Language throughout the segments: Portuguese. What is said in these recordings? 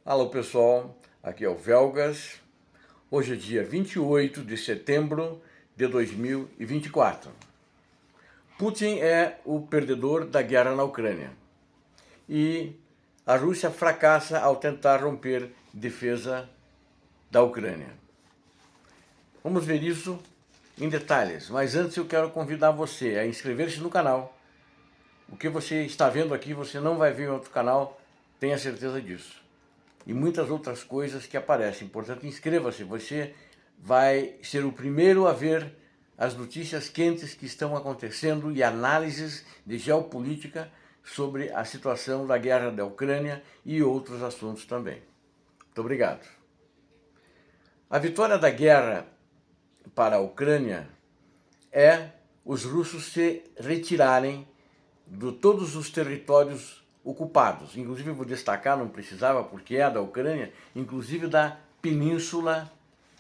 Alô pessoal, aqui é o Velgas. Hoje é dia 28 de setembro de 2024. Putin é o perdedor da guerra na Ucrânia e a Rússia fracassa ao tentar romper defesa da Ucrânia. Vamos ver isso em detalhes, mas antes eu quero convidar você a inscrever-se no canal. O que você está vendo aqui você não vai ver em outro canal, tenha certeza disso. E muitas outras coisas que aparecem. Portanto, inscreva-se, você vai ser o primeiro a ver as notícias quentes que estão acontecendo e análises de geopolítica sobre a situação da guerra da Ucrânia e outros assuntos também. Muito obrigado. A vitória da guerra para a Ucrânia é os russos se retirarem de todos os territórios ocupados. Inclusive, vou destacar, não precisava, porque é da Ucrânia, inclusive da península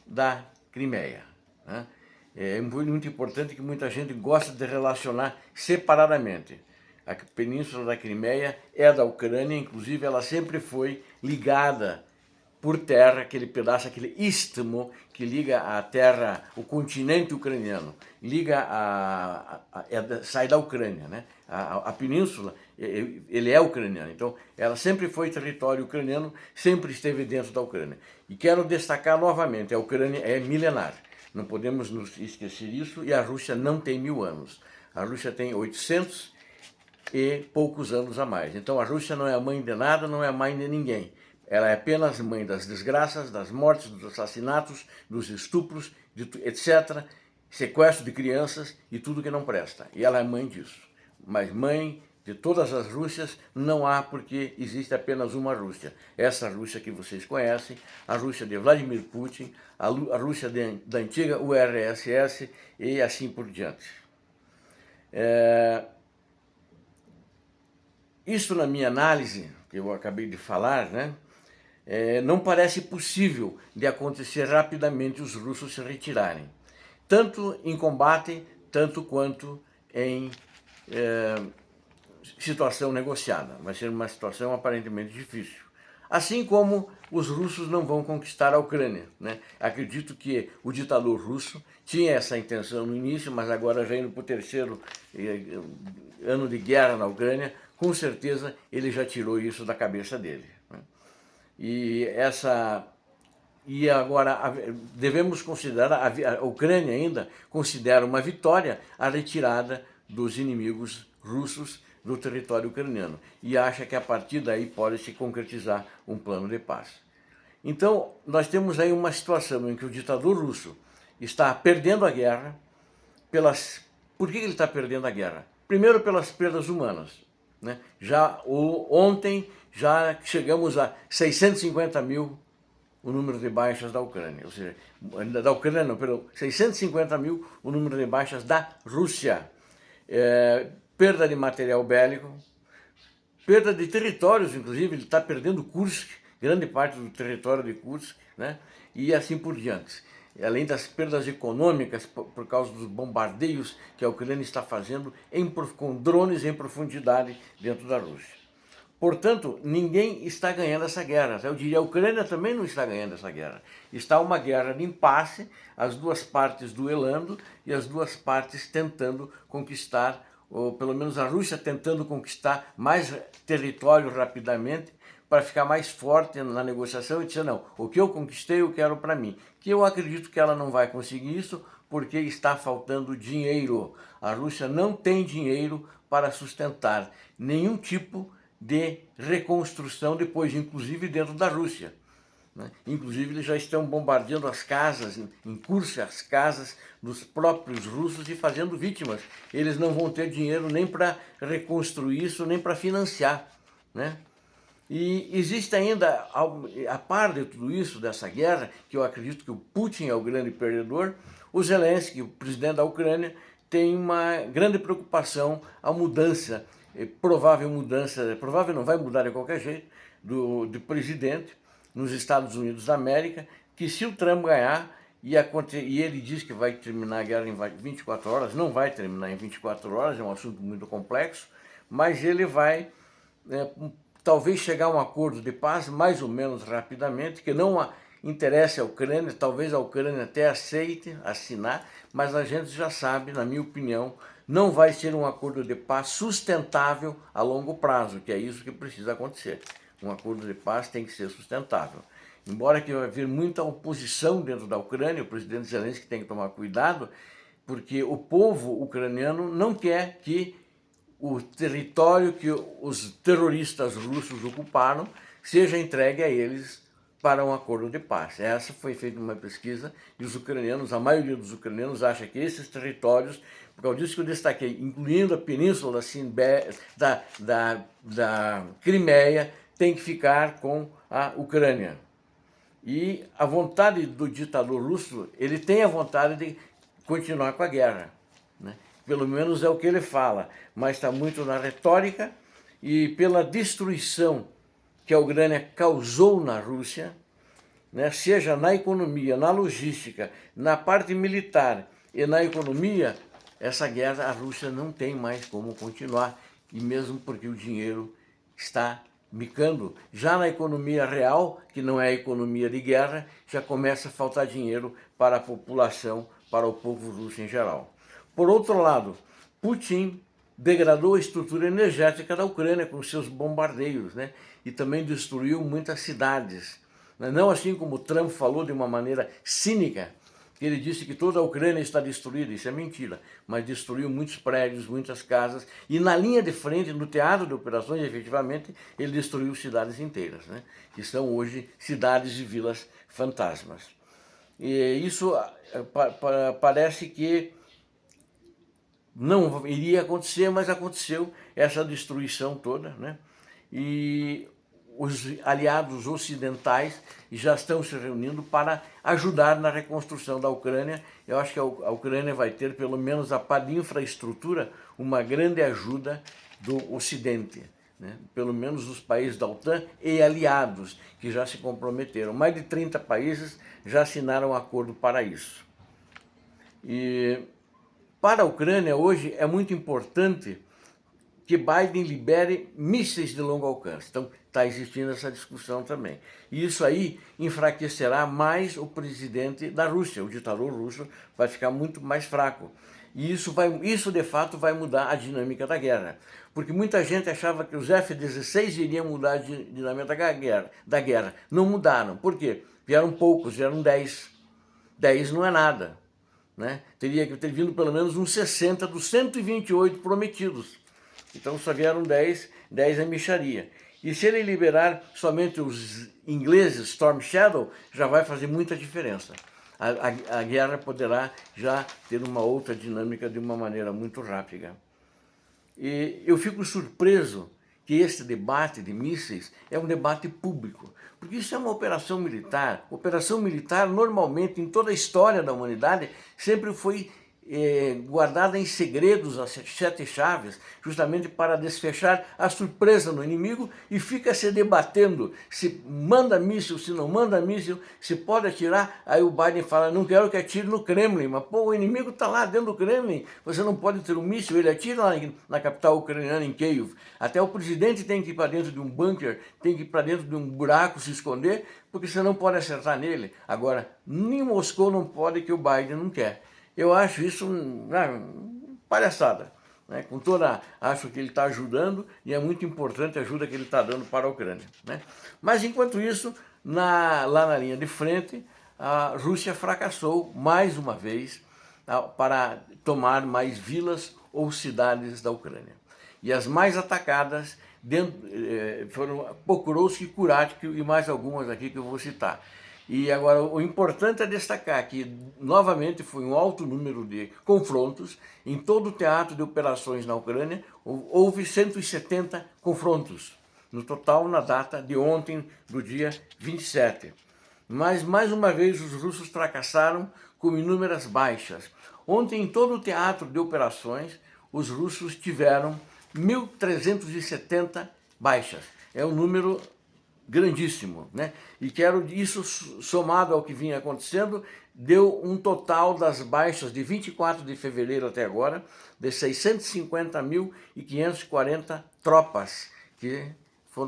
da Crimeia. Né? É muito importante que muita gente gosta de relacionar separadamente. A península da Crimeia é da Ucrânia, inclusive ela sempre foi ligada por terra, aquele pedaço, aquele istmo que liga a terra, o continente ucraniano, sai da Ucrânia, né? A península, ele é ucraniano, então ela sempre foi território ucraniano, sempre esteve dentro da Ucrânia. E quero destacar novamente, a Ucrânia é milenar, não podemos nos esquecer disso, e a Rússia não tem 1000 anos. A Rússia tem 800 e poucos anos a mais. Então a Rússia não é a mãe de nada, não é a mãe de ninguém. Ela é apenas mãe das desgraças, das mortes, dos assassinatos, dos estupros, etc., sequestro de crianças e tudo que não presta. E ela é mãe disso. Mas mãe de todas as Rússias não há, porque existe apenas uma Rússia. Essa Rússia que vocês conhecem, a Rússia de Vladimir Putin, a Rússia da antiga URSS e assim por diante. Isso, na minha análise, que eu acabei de falar, né? Não parece possível de acontecer rapidamente os russos se retirarem, tanto em combate, tanto quanto em situação negociada. Vai ser uma situação aparentemente difícil. Assim como os russos não vão conquistar a Ucrânia, né? Acredito que o ditador russo tinha essa intenção no início, mas agora já indo para o terceiro ano de guerra na Ucrânia, com certeza ele já tirou isso da cabeça dele, né? E agora devemos considerar, a Ucrânia ainda considera uma vitória a retirada dos inimigos russos do território ucraniano e acha que a partir daí pode se concretizar um plano de paz. Então, nós temos aí uma situação em que o ditador russo está perdendo a guerra. Por que ele está perdendo a guerra? Primeiro, pelas perdas humanas, né? Ontem já chegamos a 650 mil o número de baixas da Ucrânia, ou seja, da Ucrânia não, perdão, 650 mil o número de baixas da Rússia. Perda de material bélico, perda de territórios, inclusive, ele está perdendo Kursk, grande parte do território de Kursk, né? E assim por diante. Além das perdas econômicas por causa dos bombardeios que a Ucrânia está fazendo com drones em profundidade dentro da Rússia. Portanto, ninguém está ganhando essa guerra. Eu diria, a Ucrânia também não está ganhando essa guerra. Está uma guerra de impasse, as duas partes duelando e as duas partes tentando conquistar, ou pelo menos a Rússia tentando conquistar mais território rapidamente para ficar mais forte na negociação e dizer, não, o que eu conquistei eu quero para mim. Que eu acredito que ela não vai conseguir isso porque está faltando dinheiro. A Rússia não tem dinheiro para sustentar nenhum tipo de reconstrução depois, inclusive dentro da Rússia, né? Inclusive eles já estão bombardeando as casas, em curso as casas dos próprios russos e fazendo vítimas. Eles não vão ter dinheiro nem para reconstruir isso, nem para financiar, né? E existe ainda, a par de tudo isso, dessa guerra, que eu acredito que o Putin é o grande perdedor, o Zelensky, o presidente da Ucrânia, tem uma grande preocupação, a mudança, provável não vai mudar de qualquer jeito, do presidente nos Estados Unidos da América, que se o Trump ganhar, e ele diz que vai terminar a guerra em 24 horas, não vai terminar em 24 horas, é um assunto muito complexo, mas ele vai talvez chegar a um acordo de paz mais ou menos rapidamente, que não interessa a Ucrânia, talvez a Ucrânia até aceite assinar, mas a gente já sabe, na minha opinião, não vai ser um acordo de paz sustentável a longo prazo, que é isso que precisa acontecer. Um acordo de paz tem que ser sustentável. Embora que vai haver muita oposição dentro da Ucrânia, o presidente Zelensky tem que tomar cuidado, porque o povo ucraniano não quer que o território que os terroristas russos ocuparam seja entregue a eles para um acordo de paz. Essa foi feita uma pesquisa e os ucranianos, a maioria dos ucranianos acha que esses territórios, por causa disso que eu destaquei, incluindo a península da Crimeia, tem que ficar com a Ucrânia. E a vontade do ditador russo, ele tem a vontade de continuar com a guerra, né? Pelo menos é o que ele fala, mas está muito na retórica e pela destruição que a Ucrânia causou na Rússia, né? Seja na economia, na logística, na parte militar e na economia, essa guerra a Rússia não tem mais como continuar, e mesmo porque o dinheiro está micando. Já na economia real, que não é a economia de guerra, já começa a faltar dinheiro para a população, para o povo russo em geral. Por outro lado, Putin degradou a estrutura energética da Ucrânia com seus bombardeios, né? E também destruiu muitas cidades. Não assim como Trump falou de uma maneira cínica, que ele disse que toda a Ucrânia está destruída, isso é mentira, mas destruiu muitos prédios, muitas casas, e na linha de frente, no teatro de operações, efetivamente, ele destruiu cidades inteiras, né? Que são hoje cidades e vilas fantasmas. E isso parece que não iria acontecer, mas aconteceu essa destruição toda, né? E os aliados ocidentais já estão se reunindo para ajudar na reconstrução da Ucrânia. Eu acho que a Ucrânia vai ter, pelo menos a parte de infraestrutura, uma grande ajuda do Ocidente, né? Pelo menos os países da OTAN e aliados que já se comprometeram. Mais de 30 países já assinaram um acordo para isso. E para a Ucrânia hoje é muito importante que Biden libere mísseis de longo alcance. Então está existindo essa discussão também. E isso aí enfraquecerá mais o presidente da Rússia, o ditador russo vai ficar muito mais fraco. E isso de fato vai mudar a dinâmica da guerra. Porque muita gente achava que os F-16 iriam mudar a dinâmica da guerra. Não mudaram. Por quê? Vieram poucos, vieram 10. 10 não é nada, né? Teria que ter vindo pelo menos uns 60 dos 128 prometidos. Então só vieram 10 é mixaria. E se ele liberar somente os ingleses, Storm Shadow, já vai fazer muita diferença. A guerra poderá já ter uma outra dinâmica de uma maneira muito rápida. E eu fico surpreso que esse debate de mísseis é um debate público, porque isso é uma operação militar. Operação militar, normalmente, em toda a história da humanidade, sempre foi guardada em segredos, as 7 chaves, justamente para desfechar a surpresa no inimigo, e fica se debatendo se manda míssil, se não manda míssil, se pode atirar. Aí o Biden fala, não quero que atire no Kremlin, mas pô, o inimigo está lá dentro do Kremlin, você não pode ter um míssil, ele atira lá na capital ucraniana, em Kyiv. Até o presidente tem que ir para dentro de um bunker, tem que ir para dentro de um buraco se esconder, porque você não pode acertar nele. Agora, nem Moscou não pode, que o Biden não quer. Eu acho isso palhaçada, né? Acho que ele está ajudando e é muito importante a ajuda que ele está dando para a Ucrânia, né? Mas enquanto isso, lá na linha de frente, a Rússia fracassou mais uma vez para tomar mais vilas ou cidades da Ucrânia. E as mais atacadas foram Pokrovsk, Kuratsk e mais algumas aqui que eu vou citar. E agora, o importante é destacar que, novamente, foi um alto número de confrontos. Em todo o teatro de operações na Ucrânia, houve 170 confrontos, no total, na data de ontem, do dia 27. Mas, mais uma vez, os russos fracassaram com inúmeras baixas. Ontem, em todo o teatro de operações, os russos tiveram 1.370 baixas. É um número grandíssimo, né? E isso somado ao que vinha acontecendo, deu um total das baixas de 24 de fevereiro até agora, de 650.540 tropas que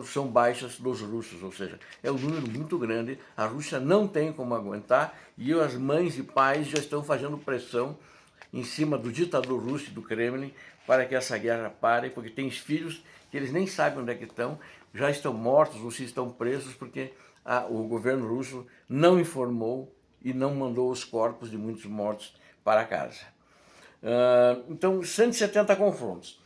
são baixas dos russos, ou seja, é um número muito grande, a Rússia não tem como aguentar e as mães e pais já estão fazendo pressão em cima do ditador russo e do Kremlin para que essa guerra pare, porque tem filhos que eles nem sabem onde é que estão, já estão mortos ou se estão presos porque o governo russo não informou e não mandou os corpos de muitos mortos para casa. Então, 170 confrontos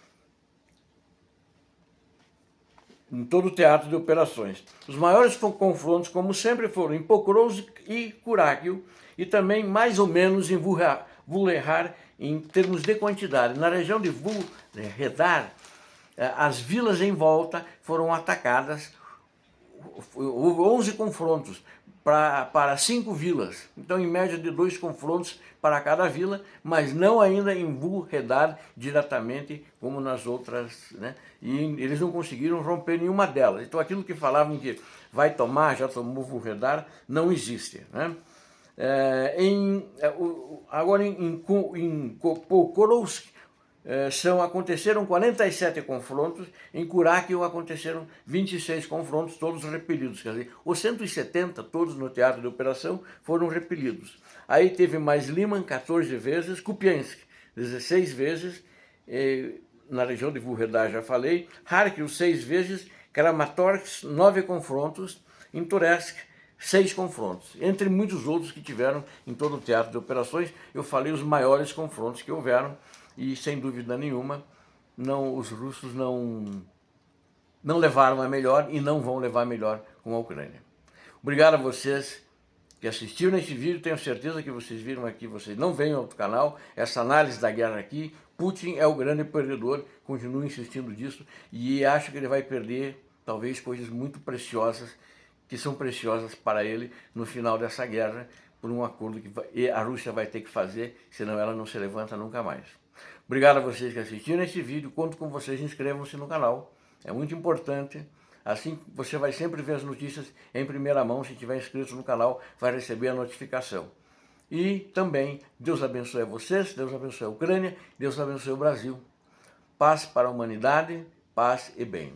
em todo o teatro de operações. Os maiores confrontos, como sempre, foram em Pokrovsk e Kurákio, e também mais ou menos em Vuhledar, em termos de quantidade. Na região de Vuhledar, as vilas em volta foram atacadas, houve 11 confrontos para 5 vilas, então em média de 2 confrontos para cada vila, mas não ainda em Vuhledar diretamente como nas outras, né? E eles não conseguiram romper nenhuma delas. Então aquilo que falavam que vai tomar, já tomou Vuhledar, não existe, né? Agora em Pokrovsk aconteceram 47 confrontos, em Kurákio aconteceram 26 confrontos, todos repelidos. Quer dizer, os 170, todos no teatro de operação, foram repelidos. Aí teve mais Liman, 14 vezes, Kupiansk, 16 vezes, na região de Vuhledar já falei, Kharkiv 6 vezes, Kramatorsk 9 confrontos, em Toretsk 6 confrontos, entre muitos outros que tiveram em todo o teatro de operações. Eu falei os maiores confrontos que houveram e, sem dúvida nenhuma, os russos não levaram a melhor e não vão levar a melhor com a Ucrânia. Obrigado a vocês que assistiram esse vídeo, tenho certeza que vocês viram aqui, vocês não venham ao canal, essa análise da guerra aqui. Putin é o grande perdedor, continuo insistindo nisso, e acho que ele vai perder talvez coisas muito preciosas, que são preciosas para ele no final dessa guerra, por um acordo que a Rússia vai ter que fazer, senão ela não se levanta nunca mais. Obrigado a vocês que assistiram esse vídeo, conto com vocês, inscrevam-se no canal, é muito importante. Assim você vai sempre ver as notícias em primeira mão. Se estiver inscrito no canal, vai receber a notificação. E também, Deus abençoe vocês, Deus abençoe a Ucrânia, Deus abençoe o Brasil. Paz para a humanidade, paz e bem.